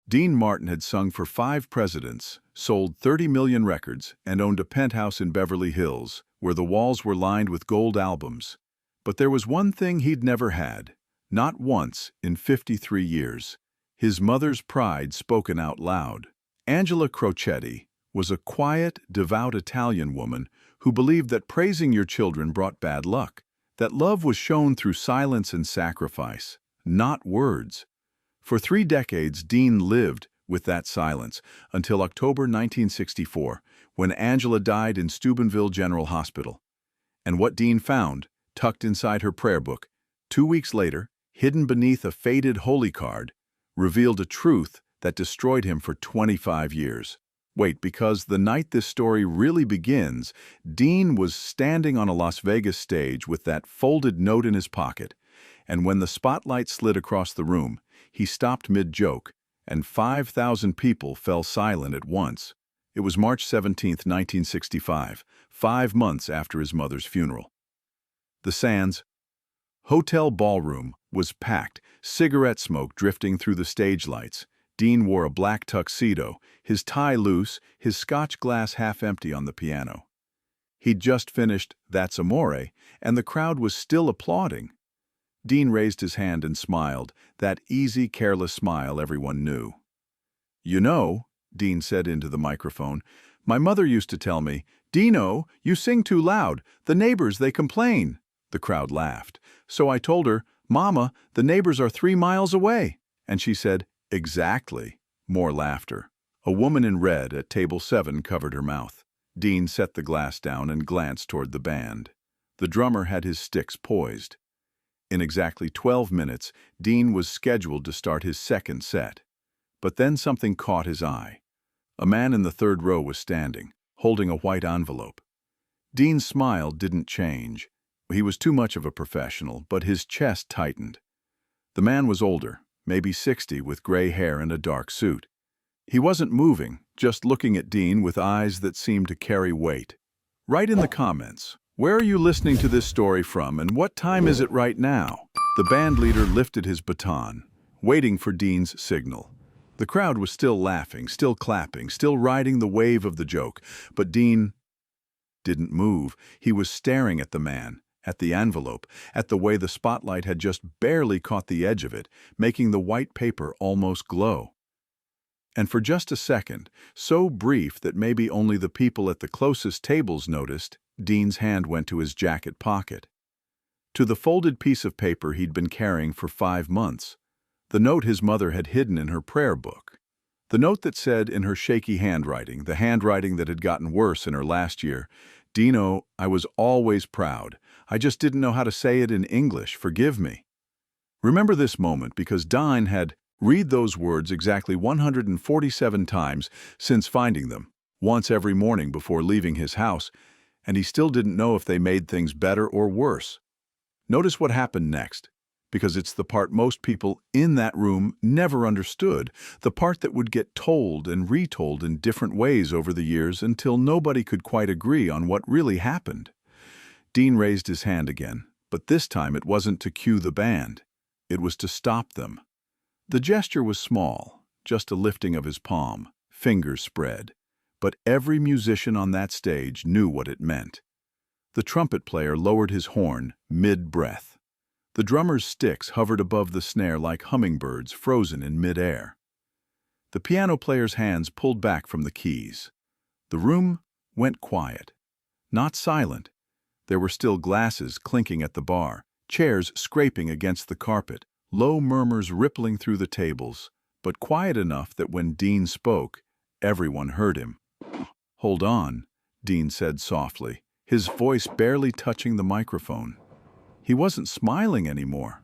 Dean Martin had sung for 5 presidents, sold 30 million records, and owned a penthouse in Beverly Hills, where the walls were lined with gold albums. But there was one thing he'd never had, not once in 53 years. His mother's pride spoken out loud. Angela Crocetti was a quiet, devout Italian woman who believed that praising your children brought bad luck, that love was shown through silence and sacrifice, not words. For 3 decades, Dean lived with that silence until October 1964, when Angela died in Steubenville General Hospital. And what Dean found, tucked inside her prayer book, 2 weeks later, hidden beneath a faded holy card, revealed a truth that destroyed him for 25 years. Wait, because the night this story really begins, Dean was standing on a Las Vegas stage with that folded note in his pocket, and when the spotlight slid across the room, he stopped mid-joke, and 5,000 people fell silent at once. It was March 17, 1965, 5 months after his mother's funeral. The Sands Hotel ballroom was packed, cigarette smoke drifting through the stage lights. Dean wore a black tuxedo, his tie loose, his scotch glass half empty on the piano. He'd just finished That's Amore, and the crowd was still applauding. Dean raised his hand and smiled, that easy, careless smile everyone knew. "You know," Dean said into the microphone, "my mother used to tell me, 'Dino, you sing too loud. The neighbors, they complain.'" The crowd laughed. "So I told her, 'Mama, the neighbors are 3 miles away.' And she said, 'Exactly.'" More laughter. A woman in red at table 7 covered her mouth. Dean set the glass down and glanced toward the band. The drummer had his sticks poised. In exactly 12 minutes, Dean was scheduled to start his second set. But then something caught his eye. A man in the 3rd row was standing, holding a white envelope. Dean's smile didn't change. He was too much of a professional, but his chest tightened. The man was older, maybe 60, with gray hair and a dark suit. He wasn't moving, just looking at Dean with eyes that seemed to carry weight. Write in the comments, where are you listening to this story from, and what time is it right now? The band leader lifted his baton, waiting for Dean's signal. The crowd was still laughing, still clapping, still riding the wave of the joke, but Dean didn't move. He was staring at the man, at the envelope, at the way the spotlight had just barely caught the edge of it, making the white paper almost glow. And for just a second, so brief that maybe only the people at the closest tables noticed, Dean's hand went to his jacket pocket. To the folded piece of paper he'd been carrying for 5 months. The note his mother had hidden in her prayer book. The note that said in her shaky handwriting, the handwriting that had gotten worse in her last year, "Dino, I was always proud. I just didn't know how to say it in English. Forgive me." Remember this moment because Dean had read those words exactly 147 times since finding them, once every morning before leaving his house, and he still didn't know if they made things better or worse. Notice what happened next, because it's the part most people in that room never understood, the part that would get told and retold in different ways over the years until nobody could quite agree on what really happened. Dean raised his hand again, but this time it wasn't to cue the band. It was to stop them. The gesture was small, just a lifting of his palm, fingers spread, but every musician on that stage knew what it meant. The trumpet player lowered his horn mid-breath. The drummer's sticks hovered above the snare like hummingbirds frozen in mid-air. The piano player's hands pulled back from the keys. The room went quiet. Not silent. There were still glasses clinking at the bar, chairs scraping against the carpet, low murmurs rippling through the tables, but quiet enough that when Dean spoke, everyone heard him. "Hold on," Dean said softly, his voice barely touching the microphone. He wasn't smiling anymore.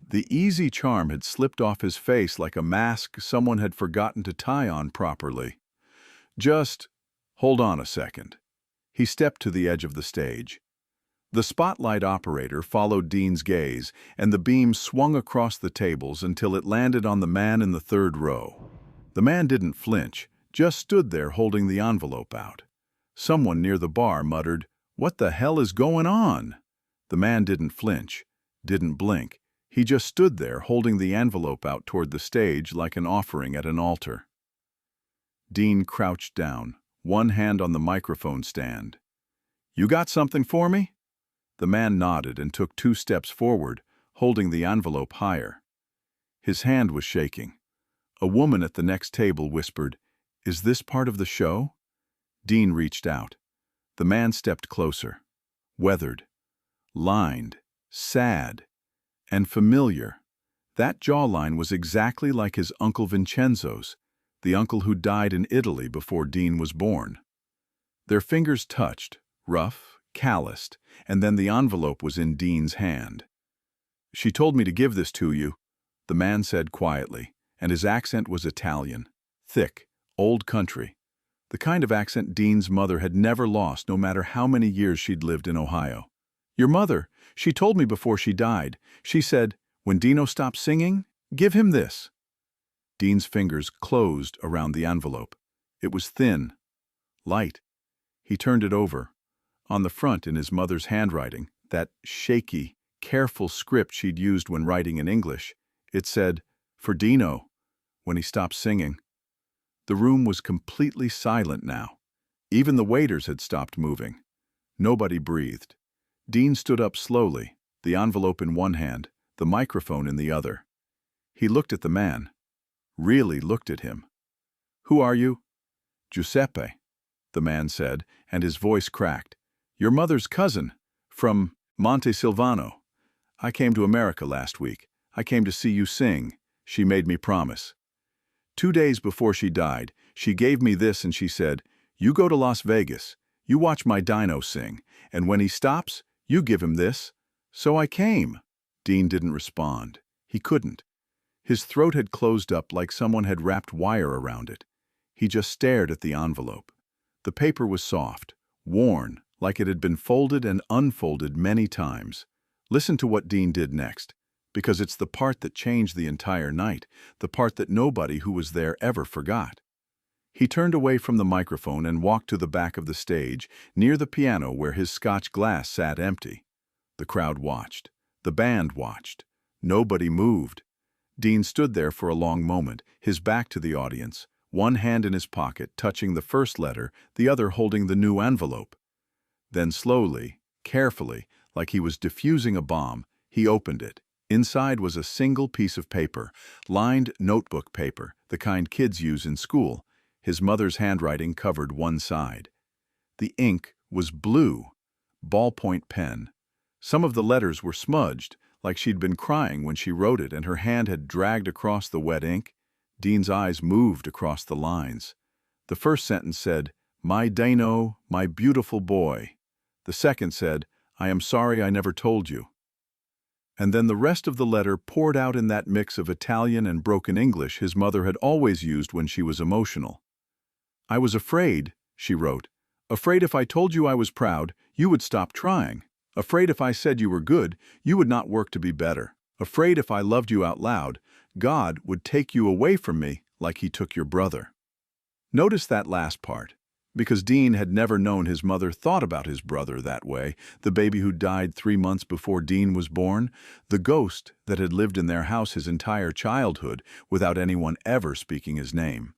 The easy charm had slipped off his face like a mask someone had forgotten to tie on properly. "Just hold on a second." He stepped to the edge of the stage. The spotlight operator followed Dean's gaze, and the beam swung across the tables until it landed on the man in the 3rd row. The man didn't flinch, just stood there holding the envelope out. Someone near the bar muttered, "What the hell is going on?" The man didn't flinch, didn't blink. He just stood there holding the envelope out toward the stage like an offering at an altar. Dean crouched down, one hand on the microphone stand. "You got something for me?" The man nodded and took 2 steps forward, holding the envelope higher. His hand was shaking. A woman at the next table whispered, "Is this part of the show?" Dean reached out. The man stepped closer. Weathered, lined, sad, and familiar. That jawline was exactly like his Uncle Vincenzo's, the uncle who died in Italy before Dean was born. Their fingers touched, rough, calloused, and then the envelope was in Dean's hand. "She told me to give this to you," the man said quietly, and his accent was Italian, thick, old country, the kind of accent Dean's mother had never lost no matter how many years she'd lived in Ohio. "Your mother, she told me before she died. She said, when Dino stops singing, give him this." Dean's fingers closed around the envelope. It was thin, light. He turned it over. On the front, in his mother's handwriting, that shaky, careful script she'd used when writing in English, it said, "For Dino, when he stops singing." The room was completely silent now. Even the waiters had stopped moving. Nobody breathed. Dean stood up slowly, the envelope in one hand, the microphone in the other. He looked at the man. Really looked at him. "Who are you?" "Giuseppe," the man said, and his voice cracked. "Your mother's cousin, from Montesilvano. I came to America last week. I came to see you sing. She made me promise. 2 days before she died, she gave me this and she said, 'You go to Las Vegas. You watch my Dino sing, and when he stops, you give him this.' So I came." Dean didn't respond. He couldn't. His throat had closed up like someone had wrapped wire around it. He just stared at the envelope. The paper was soft, worn, like it had been folded and unfolded many times. Listen to what Dean did next, because it's the part that changed the entire night, the part that nobody who was there ever forgot. He turned away from the microphone and walked to the back of the stage, near the piano where his Scotch glass sat empty. The crowd watched. The band watched. Nobody moved. Dean stood there for a long moment, his back to the audience, one hand in his pocket, touching the first letter, the other holding the new envelope. Then slowly, carefully, like he was diffusing a bomb, he opened it. Inside was a single piece of paper, lined notebook paper, the kind kids use in school. His mother's handwriting covered one side. The ink was blue, ballpoint pen. Some of the letters were smudged, like she'd been crying when she wrote it and her hand had dragged across the wet ink. Dean's eyes moved across the lines. The first sentence said, "My Dino, my beautiful boy." The second said, "I am sorry I never told you." And then the rest of the letter poured out in that mix of Italian and broken English his mother had always used when she was emotional. "I was afraid," she wrote. "Afraid if I told you I was proud, you would stop trying. Afraid if I said you were good, you would not work to be better. Afraid if I loved you out loud, God would take you away from me like he took your brother." Notice that last part, because Dean had never known his mother thought about his brother that way, the baby who died 3 months before Dean was born, the ghost that had lived in their house his entire childhood without anyone ever speaking his name.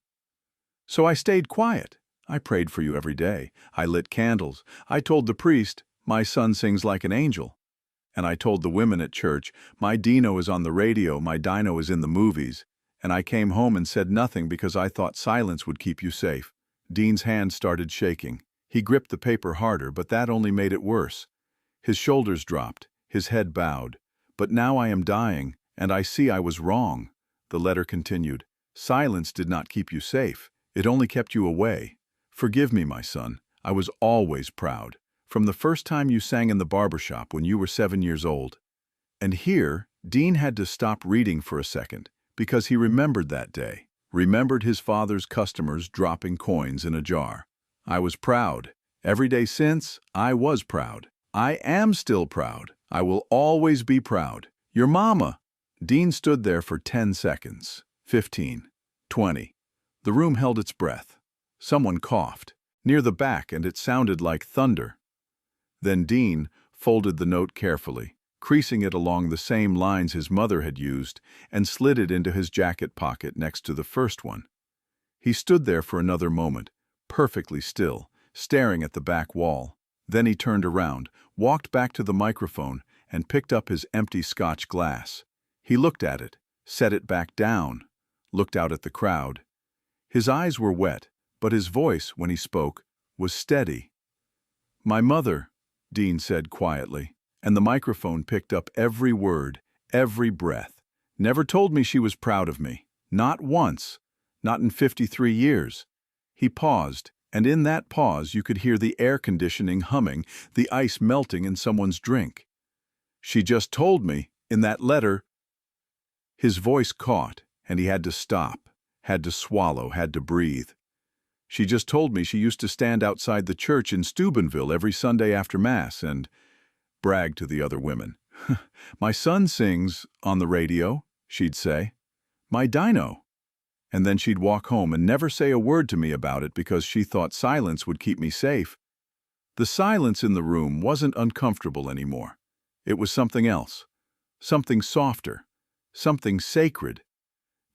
"So I stayed quiet. I prayed for you every day. I lit candles. I told the priest, 'My son sings like an angel.' And I told the women at church, 'My Dino is on the radio, my Dino is in the movies.' And I came home and said nothing because I thought silence would keep you safe." Dean's hand started shaking. He gripped the paper harder, but that only made it worse. His shoulders dropped, his head bowed. "But now I am dying, and I see I was wrong." The letter continued. "Silence did not keep you safe. It only kept you away. Forgive me, my son. I was always proud. From the first time you sang in the barbershop when you were 7 years old." And here, Dean had to stop reading for a second, because he remembered that day, remembered his father's customers dropping coins in a jar. "I was proud. Every day since, I was proud. I am still proud. I will always be proud. Your mama." Dean stood there for 10 seconds, 15, 20. The room held its breath. Someone coughed, near the back, and it sounded like thunder. Then Dean folded the note carefully, creasing it along the same lines his mother had used, and slid it into his jacket pocket next to the first one. He stood there for another moment, perfectly still, staring at the back wall. Then he turned around, walked back to the microphone, and picked up his empty Scotch glass. He looked at it, set it back down, looked out at the crowd. His eyes were wet, but his voice, when he spoke, was steady. "My mother," Dean said quietly, and the microphone picked up every word, every breath. "Never told me she was proud of me. Not once. Not in 53 years. He paused, and in that pause you could hear the air conditioning humming, the ice melting in someone's drink. "She just told me, in that letter—" His voice caught, and he had to stop, had to swallow, had to breathe. "She just told me she used to stand outside the church in Steubenville every Sunday after Mass and brag to the other women. 'My son sings on the radio,' she'd say. 'My Dino.' And then she'd walk home and never say a word to me about it because she thought silence would keep me safe." The silence in the room wasn't uncomfortable anymore. It was something else, something softer, something sacred.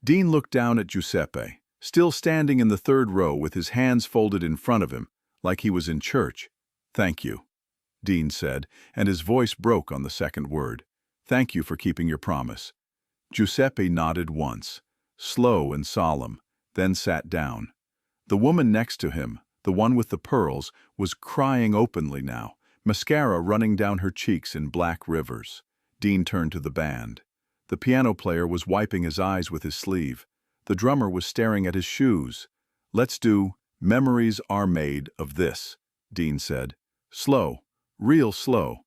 Dean looked down at Giuseppe, still standing in the third row with his hands folded in front of him, like he was in church. "Thank you," Dean said, and his voice broke on the second word. "Thank you for keeping your promise." Giuseppe nodded once, slow and solemn, then sat down. The woman next to him, the one with the pearls, was crying openly now, mascara running down her cheeks in black rivers. Dean turned to the band. The piano player was wiping his eyes with his sleeve. The drummer was staring at his shoes. "Let's do 'Memories Are Made of This,'" Dean said. "Slow, real slow."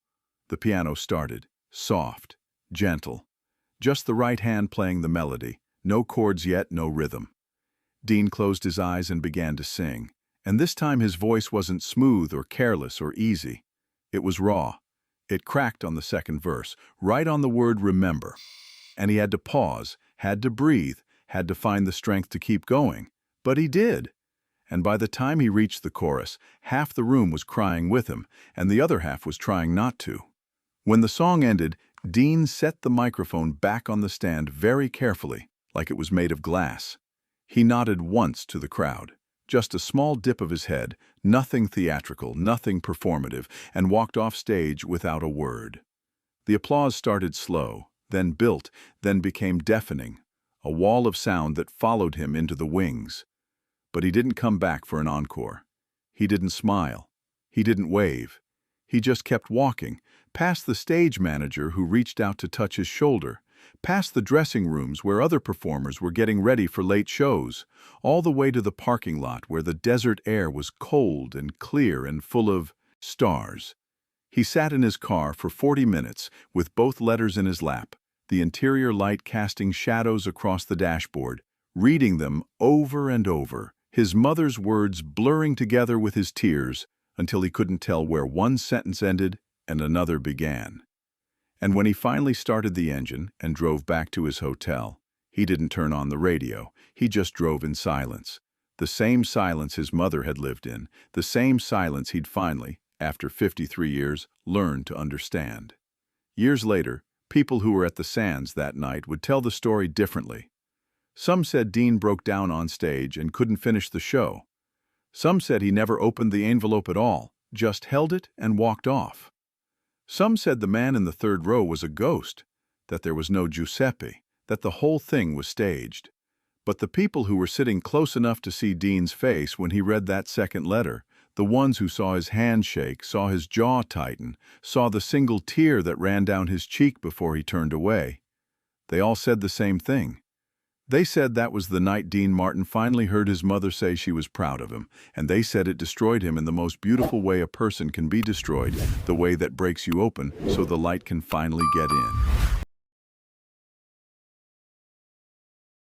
The piano started, soft, gentle. Just the right hand playing the melody. No chords yet, no rhythm. Dean closed his eyes and began to sing. And this time his voice wasn't smooth or careless or easy. It was raw. It cracked on the second verse, right on the word remember. And he had to pause, had to breathe, had to find the strength to keep going. But he did. And by the time he reached the chorus, half the room was crying with him, and the other half was trying not to. When the song ended, Dean set the microphone back on the stand very carefully, like it was made of glass. He nodded once to the crowd, just a small dip of his head, nothing theatrical, nothing performative, and walked off stage without a word. The applause started slow, then built, then became deafening, a wall of sound that followed him into the wings. But he didn't come back for an encore. He didn't smile. He didn't wave. He just kept walking, past the stage manager who reached out to touch his shoulder, past the dressing rooms where other performers were getting ready for late shows, all the way to the parking lot where the desert air was cold and clear and full of stars. He sat in his car for 40 minutes with both letters in his lap, the interior light casting shadows across the dashboard, reading them over and over, his mother's words blurring together with his tears until he couldn't tell where one sentence ended and another began. And when he finally started the engine and drove back to his hotel, he didn't turn on the radio. He just drove in silence. The same silence his mother had lived in, the same silence he'd finally, after 53 years, learned to understand. Years later, people who were at the Sands that night would tell the story differently. Some said Dean broke down on stage and couldn't finish the show. Some said he never opened the envelope at all, just held it and walked off. Some said the man in the third row was a ghost, that there was no Giuseppe, that the whole thing was staged. But the people who were sitting close enough to see Dean's face when he read that second letter, the ones who saw his hand shake, saw his jaw tighten, saw the single tear that ran down his cheek before he turned away, they all said the same thing. They said that was the night Dean Martin finally heard his mother say she was proud of him, and they said it destroyed him in the most beautiful way a person can be destroyed, the way that breaks you open so the light can finally get in.